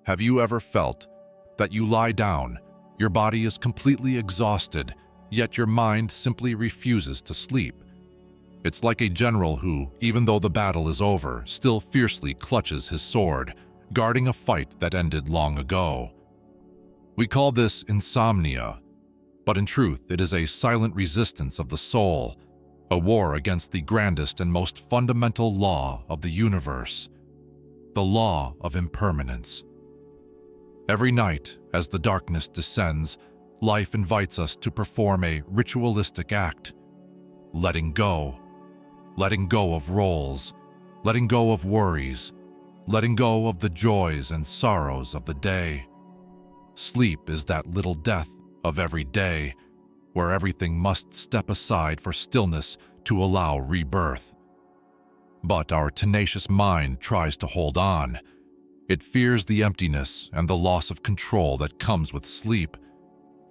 Have you ever felt that you lie down, your body is completely exhausted, yet your mind simply refuses to sleep? It's like a general who, even though the battle is over, still fiercely clutches his sword, guarding a fight that ended long ago. We call this insomnia, but in truth it is a silent resistance of the soul, a war against the grandest and most fundamental law of the universe, the law of impermanence. Every night, as the darkness descends, life invites us to perform a ritualistic act, letting go of roles, letting go of worries, letting go of the joys and sorrows of the day. Sleep is that little death of every day, where everything must step aside for stillness to allow rebirth. But our tenacious mind tries to hold on. It fears the emptiness and the loss of control that comes with sleep,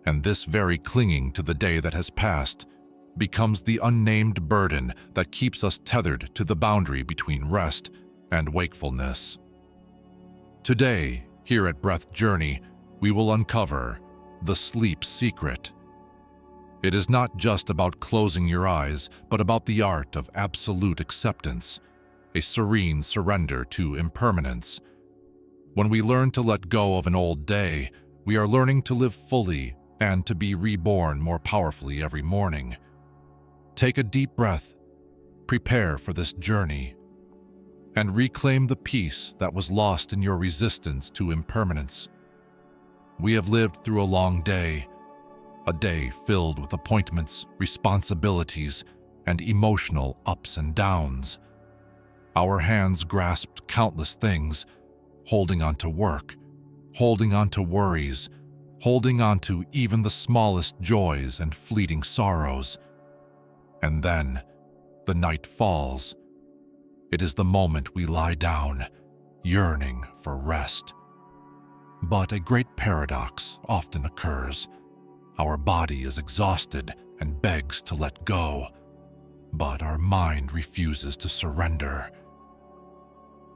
and this very clinging to the day that has passed becomes the unnamed burden that keeps us tethered to the boundary between rest and wakefulness. Today, here at Breath Journey, we will uncover the sleep secret. It is not just about closing your eyes, but about the art of absolute acceptance, a serene surrender to impermanence. When we learn to let go of an old day, we are learning to live fully and to be reborn more powerfully every morning. Take a deep breath, prepare for this journey, and reclaim the peace that was lost in your resistance to impermanence. We have lived through a long day, a day filled with appointments, responsibilities, and emotional ups and downs. Our hands grasped countless things, holding on to work, holding on to worries, holding on to even the smallest joys and fleeting sorrows. And then, the night falls. It is the moment we lie down, yearning for rest. But a great paradox often occurs. Our body is exhausted and begs to let go, but our mind refuses to surrender.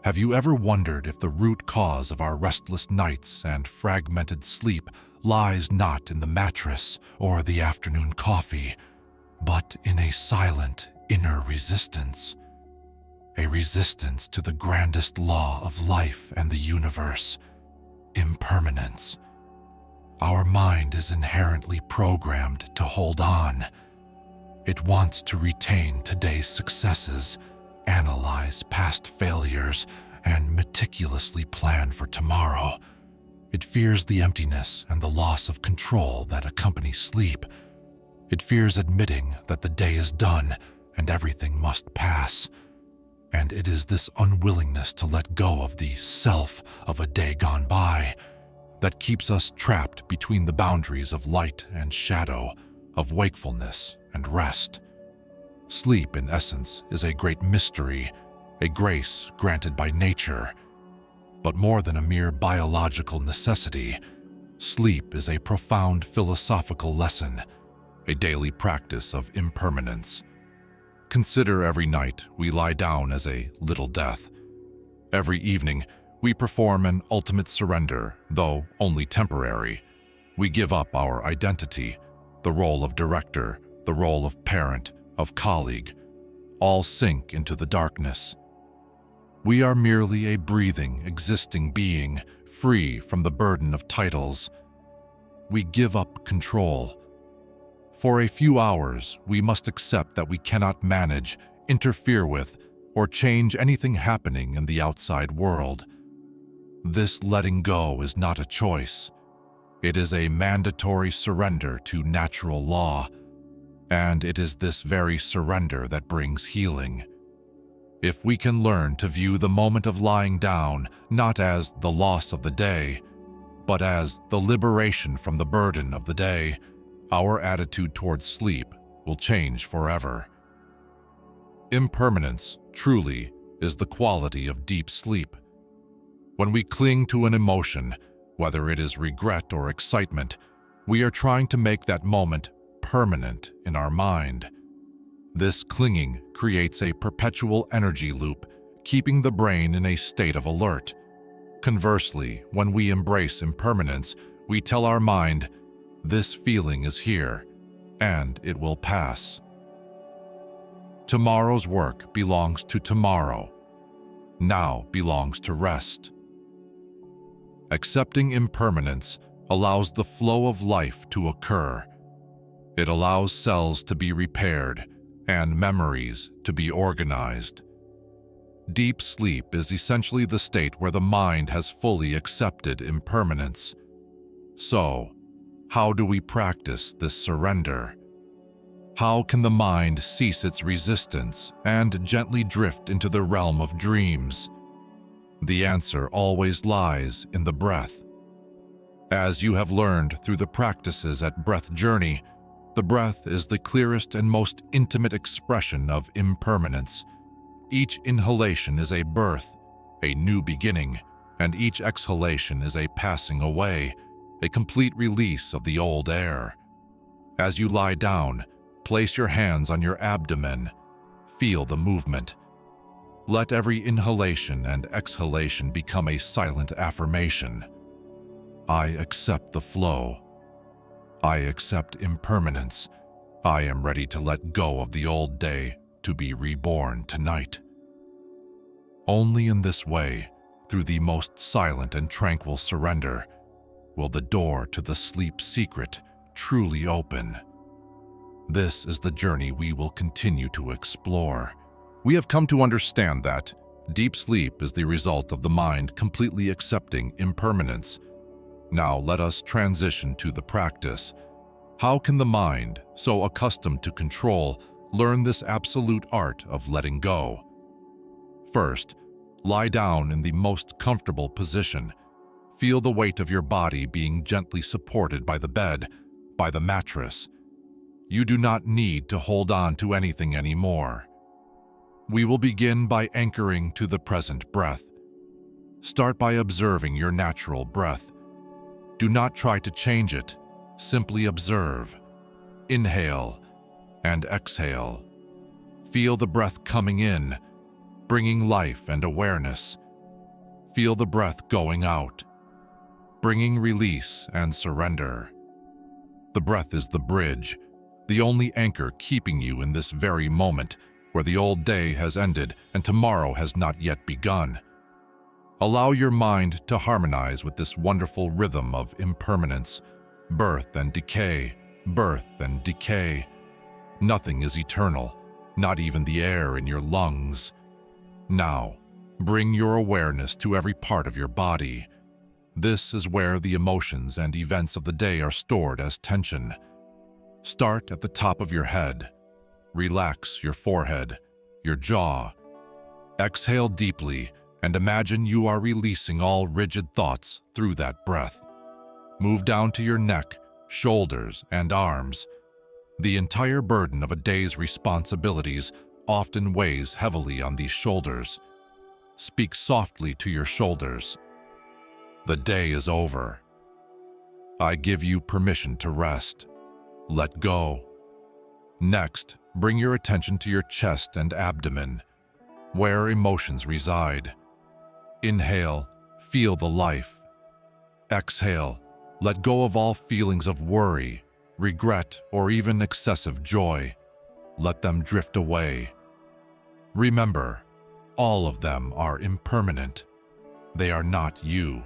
Have you ever wondered if the root cause of our restless nights and fragmented sleep lies not in the mattress or the afternoon coffee, but in a silent inner resistance? A resistance to the grandest law of life and the universe, impermanence. Our mind is inherently programmed to hold on. It wants to retain today's successes, analyze past failures, and meticulously plan for tomorrow. It fears the emptiness and the loss of control that accompany sleep. It fears admitting that the day is done and everything must pass. And it is this unwillingness to let go of the self of a day gone by that keeps us trapped between the boundaries of light and shadow, of wakefulness and rest. Sleep, in essence, is a great mystery, a grace granted by nature. But more than a mere biological necessity, sleep is a profound philosophical lesson, a daily practice of impermanence. Consider every night we lie down as a little death. Every evening, we perform an ultimate surrender, though only temporary. We give up our identity, the role of director, the role of parent, of colleague, all sink into the darkness. We are merely a breathing, existing being, free from the burden of titles. We give up control. For a few hours, we must accept that we cannot manage, interfere with, or change anything happening in the outside world. This letting go is not a choice. It is a mandatory surrender to natural law, and it is this very surrender that brings healing. If we can learn to view the moment of lying down not as the loss of the day, but as the liberation from the burden of the day, our attitude towards sleep will change forever. Impermanence, truly, is the quality of deep sleep. When we cling to an emotion, whether it is regret or excitement, we are trying to make that moment permanent in our mind. This clinging creates a perpetual energy loop, keeping the brain in a state of alert. Conversely, when we embrace impermanence, we tell our mind, "This feeling is here, and it will pass." Tomorrow's work belongs to tomorrow. Now belongs to rest. Accepting impermanence allows the flow of life to occur. It allows cells to be repaired and memories to be organized. Deep sleep is essentially the state where the mind has fully accepted impermanence. So, how do we practice this surrender? How can the mind cease its resistance and gently drift into the realm of dreams? The answer always lies in the breath. As you have learned through the practices at Breath Journey, the breath is the clearest and most intimate expression of impermanence. Each inhalation is a birth, a new beginning, and each exhalation is a passing away, a complete release of the old air. As you lie down, place your hands on your abdomen. Feel the movement. Let every inhalation and exhalation become a silent affirmation. I accept the flow. I accept impermanence. I am ready to let go of the old day to be reborn tonight. Only in this way, through the most silent and tranquil surrender, will the door to the sleep secret truly open. This is the journey we will continue to explore. We have come to understand that deep sleep is the result of the mind completely accepting impermanence. Now let us transition to the practice. How can the mind, so accustomed to control, learn this absolute art of letting go? First, lie down in the most comfortable position. Feel the weight of your body being gently supported by the bed, by the mattress. You do not need to hold on to anything anymore. We will begin by anchoring to the present breath. Start by observing your natural breath. Do not try to change it, simply observe. Inhale and exhale. Feel the breath coming in, bringing life and awareness. Feel the breath going out, bringing release and surrender. The breath is the bridge, the only anchor keeping you in this very moment where the old day has ended and tomorrow has not yet begun. Allow your mind to harmonize with this wonderful rhythm of impermanence, birth and decay, birth and decay. Nothing is eternal, not even the air in your lungs. Now, bring your awareness to every part of your body. This is where the emotions and events of the day are stored as tension. Start at the top of your head. Relax your forehead, your jaw. Exhale deeply and imagine you are releasing all rigid thoughts through that breath. Move down to your neck, shoulders, and arms. The entire burden of a day's responsibilities often weighs heavily on these shoulders. Speak softly to your shoulders. The day is over. I give you permission to rest. Let go. Next, bring your attention to your chest and abdomen, where emotions reside. Inhale, feel the life. Exhale, let go of all feelings of worry, regret, or even excessive joy. Let them drift away. Remember, all of them are impermanent. They are not you.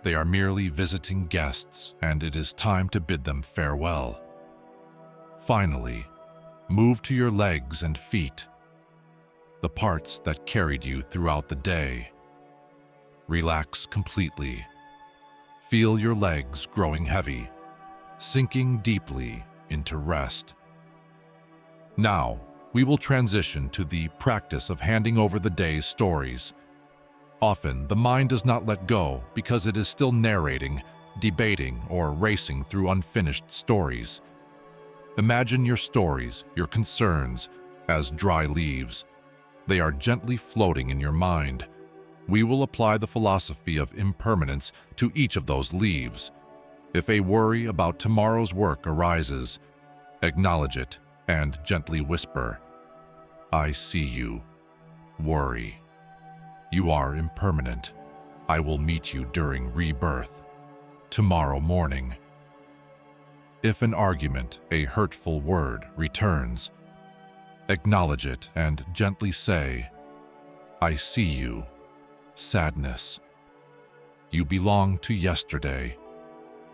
They are merely visiting guests, and it is time to bid them farewell. Finally, move to your legs and feet, the parts that carried you throughout the day. Relax completely. Feel your legs growing heavy, sinking deeply into rest. Now, we will transition to the practice of handing over the day's stories. Often, the mind does not let go because it is still narrating, debating, or racing through unfinished stories. Imagine your stories, your concerns, as dry leaves. They are gently floating in your mind. We will apply the philosophy of impermanence to each of those leaves. If a worry about tomorrow's work arises, acknowledge it and gently whisper, "I see you. Worry. You are impermanent. I will meet you during rebirth, tomorrow morning. If an argument, a hurtful word, returns, acknowledge it and gently say, I see you, sadness. You belong to yesterday.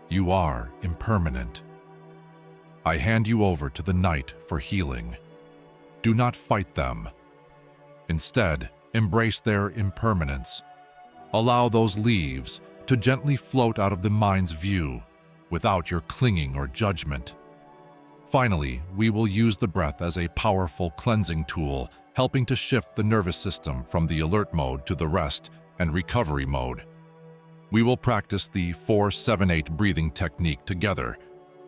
You are impermanent. I hand you over to the night for healing. Do not fight them. Instead, embrace their impermanence. Allow those leaves to gently float out of the mind's view without your clinging or judgment. Finally, we will use the breath as a powerful cleansing tool, helping to shift the nervous system from the alert mode to the rest and recovery mode. We will practice the 4-7-8 breathing technique together.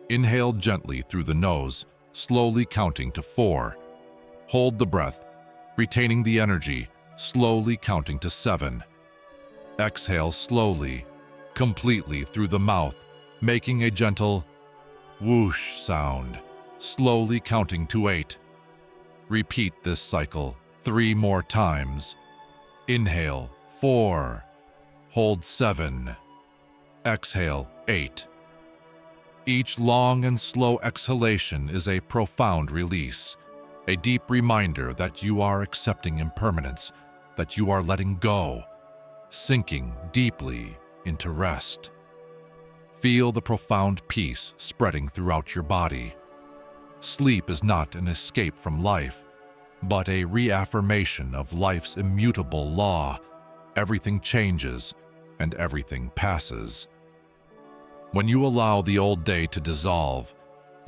Inhale gently through the nose, slowly counting to 4. Hold the breath, retaining the energy, slowly counting to 7. Exhale slowly, completely through the mouth, making a gentle whoosh sound, slowly counting to 8. Repeat this cycle 3 more times. Inhale 4. Hold 7. Exhale 8. Each long and slow exhalation is a profound release, a deep reminder that you are accepting impermanence, that you are letting go, sinking deeply into rest. Feel the profound peace spreading throughout your body. Sleep is not an escape from life, but a reaffirmation of life's immutable law. Everything changes and everything passes. When you allow the old day to dissolve,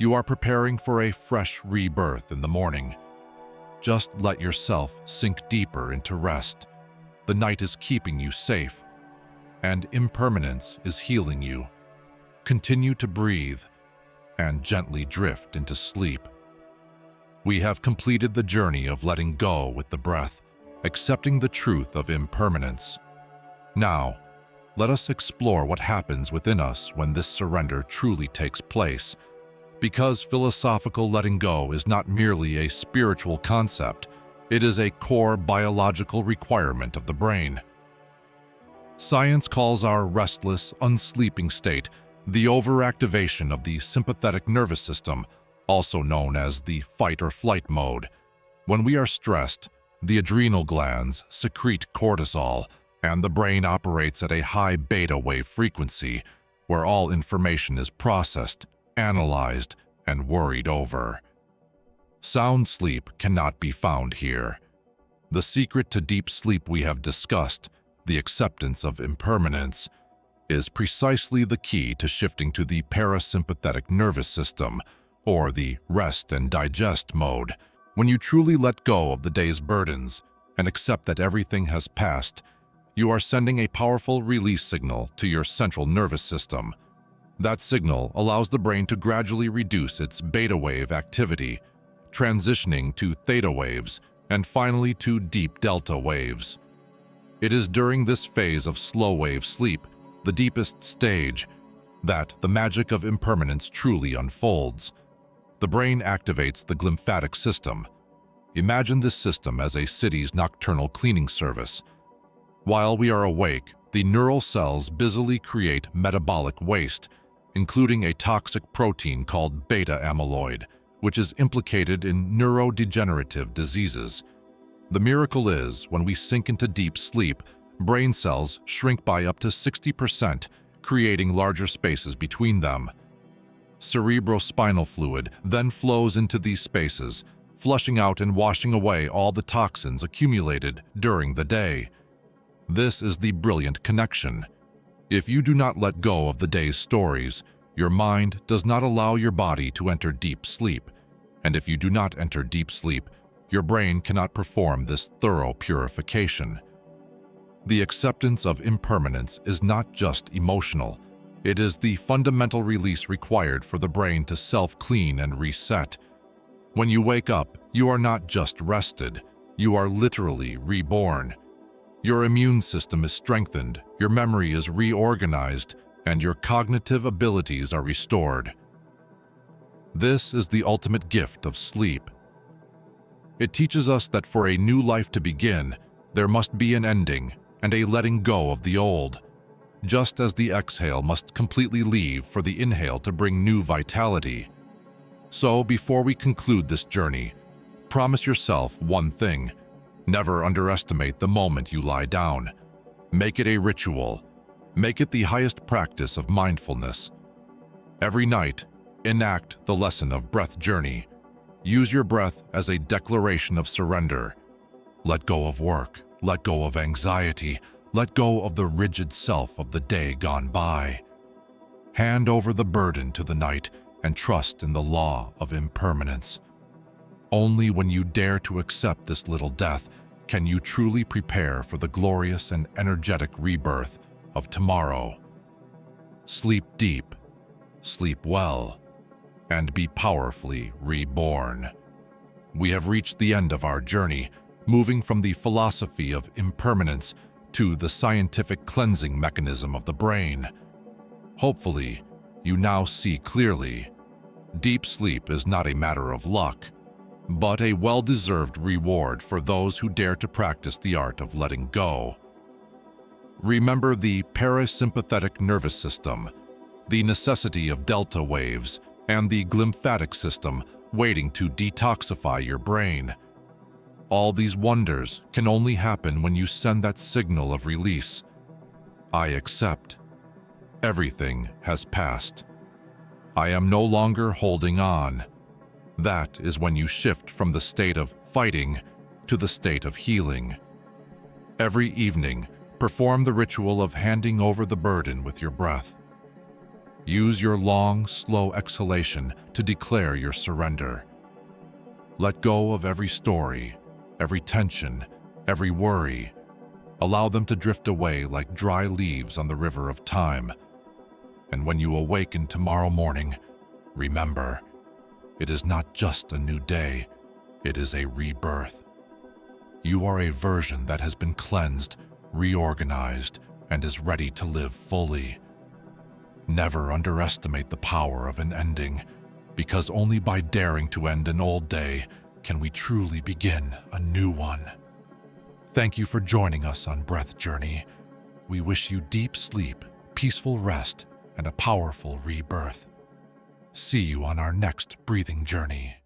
you are preparing for a fresh rebirth in the morning. Just let yourself sink deeper into rest. The night is keeping you safe, and impermanence is healing you. Continue to breathe and gently drift into sleep. We have completed the journey of letting go with the breath, accepting the truth of impermanence. Now, let us explore what happens within us when this surrender truly takes place. Because philosophical letting go is not merely a spiritual concept, it is a core biological requirement of the brain. Science calls our restless, unsleeping state the overactivation of the sympathetic nervous system, also known as the fight or flight mode. When we are stressed, the adrenal glands secrete cortisol, and the brain operates at a high beta wave frequency, where all information is processed, analyzed, and worried over. Sound sleep cannot be found here. The secret to deep sleep we have discussed, the acceptance of impermanence, is precisely the key to shifting to the parasympathetic nervous system, or the rest and digest mode. When you truly let go of the day's burdens and accept that everything has passed, you are sending a powerful release signal to your central nervous system. That signal allows the brain to gradually reduce its beta wave activity, transitioning to theta waves and finally to deep delta waves. It is during this phase of slow wave sleep, the deepest stage, that the magic of impermanence truly unfolds. The brain activates the glymphatic system. Imagine this system as a city's nocturnal cleaning service. While we are awake, the neural cells busily create metabolic waste, including a toxic protein called beta amyloid, which is implicated in neurodegenerative diseases. The miracle is, when we sink into deep sleep, brain cells shrink by up to 60%, creating larger spaces between them. Cerebrospinal fluid then flows into these spaces, flushing out and washing away all the toxins accumulated during the day. This is the brilliant connection. If you do not let go of the day's stories, your mind does not allow your body to enter deep sleep. And if you do not enter deep sleep, your brain cannot perform this thorough purification. The acceptance of impermanence is not just emotional. It is the fundamental release required for the brain to self-clean and reset. When you wake up, you are not just rested, you are literally reborn. Your immune system is strengthened, your memory is reorganized, and your cognitive abilities are restored. This is the ultimate gift of sleep. It teaches us that for a new life to begin, there must be an ending, and a letting go of the old, just as the exhale must completely leave for the inhale to bring new vitality. So, before we conclude this journey, promise yourself one thing: never underestimate the moment you lie down. Make it a ritual. Make it the highest practice of mindfulness. Every night, enact the lesson of breath journey. Use your breath as a declaration of surrender. Let go of work, let go of anxiety, let go of the rigid self of the day gone by. Hand over the burden to the night and trust in the law of impermanence. Only when you dare to accept this little death can you truly prepare for the glorious and energetic rebirth of tomorrow. Sleep deep, sleep well, and be powerfully reborn. We have reached the end of our journey, moving from the philosophy of impermanence to the scientific cleansing mechanism of the brain. Hopefully, you now see clearly. Deep sleep is not a matter of luck, but a well-deserved reward for those who dare to practice the art of letting go. Remember the parasympathetic nervous system, the necessity of delta waves, and the glymphatic system waiting to detoxify your brain. All these wonders can only happen when you send that signal of release. I accept. Everything has passed. I am no longer holding on. That is when you shift from the state of fighting to the state of healing. Every evening, perform the ritual of handing over the burden with your breath. Use your long, slow exhalation to declare your surrender. Let go of every story, every tension, every worry. Allow them to drift away like dry leaves on the river of time. And when you awaken tomorrow morning, remember, it is not just a new day, it is a rebirth. You are a version that has been cleansed, reorganized, and is ready to live fully. Never underestimate the power of an ending, because only by daring to end an old day can we truly begin a new one. Thank you for joining us on Breath Journey. We wish you deep sleep, peaceful rest, and a powerful rebirth. See you on our next breathing journey.